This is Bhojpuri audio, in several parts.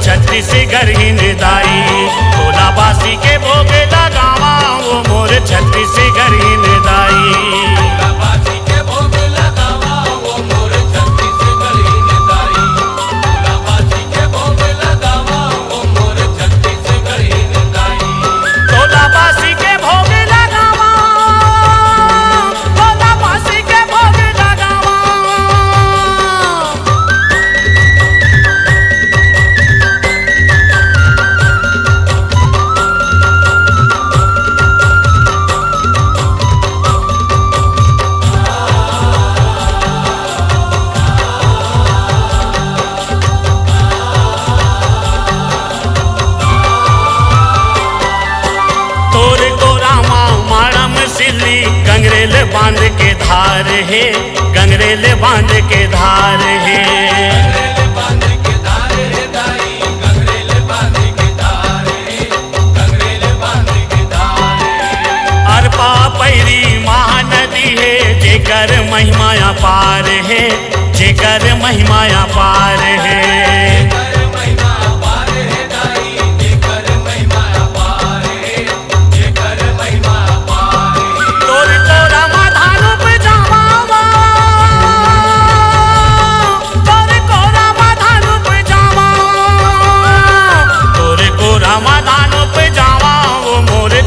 छत्तीसगढ़ हिन दाई। भोला बासी के भोग लगावा वो मोर छत्तीसगढ़ हिन दाई। गंगरेल बांध के धार है, गंगरेल बांध के धार है। अरपा पैरी महानदी है, जेकर महिमाया पार है, जेकर महिमाया पार है।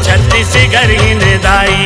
छत्तीसगढ़ हिन दाई।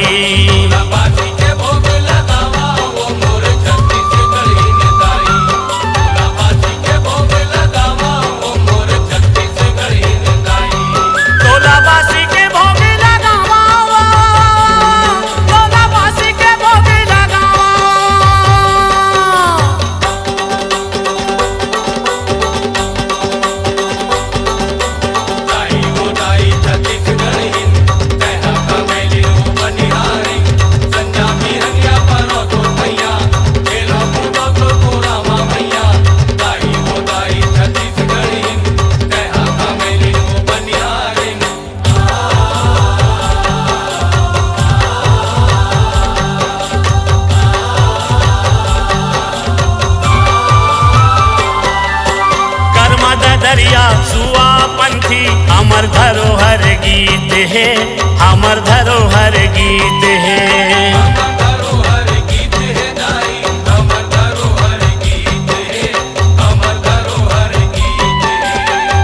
दरिया सुआ पंथी अमर धरोहर गीत है, अमर धरोहर गीत है।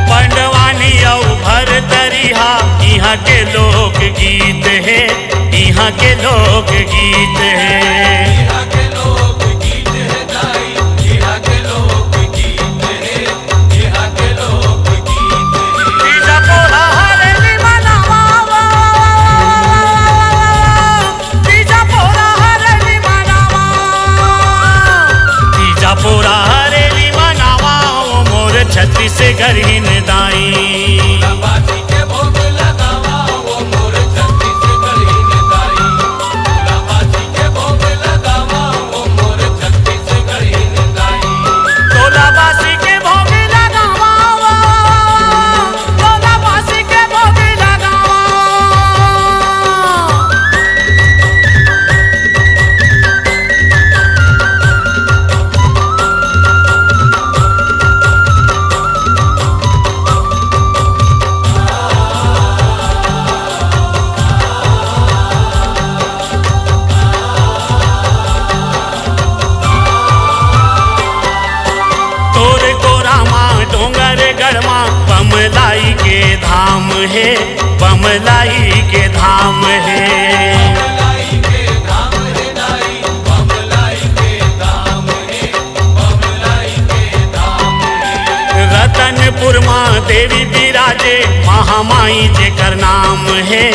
पंडवानी औ भरतरिहा यहाँ के लोक गीत है, यहाँ के लोक गीत है। छत्तीसगढ़ हिन दाई। बमलाई के धाम है, बमलाई के धाम है। रतनपुर माँ देवी विराजे, महामाई जेकर नाम है,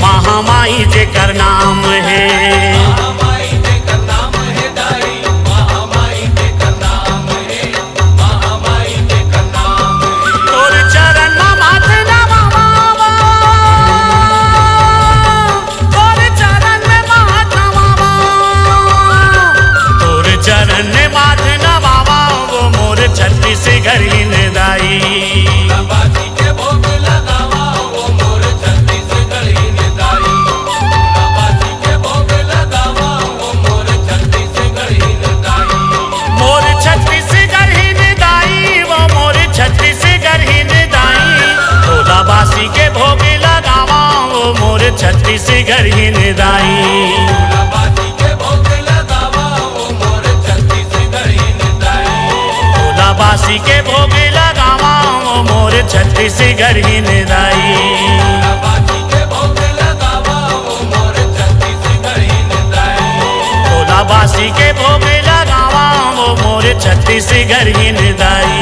महामाई जेकर नाम है। छत्तीसगढ़ हिन दाई। छत्तीसगढ़ ही निदाई। भोलाबाजी के भोग लगावा ओ मोर छत्तीसगढ़ ही निदाई। भोलाबाजी के भोग लगावा ओ मोर छत्तीसगढ़ ही निदाई। भोलाबाजी के भोग लगावा ओ मोर छत्तीसगढ़ ही निदाई। भोलाबाजी के भोग लगावा ओ मोर छत्तीसगढ़ ही निदाई।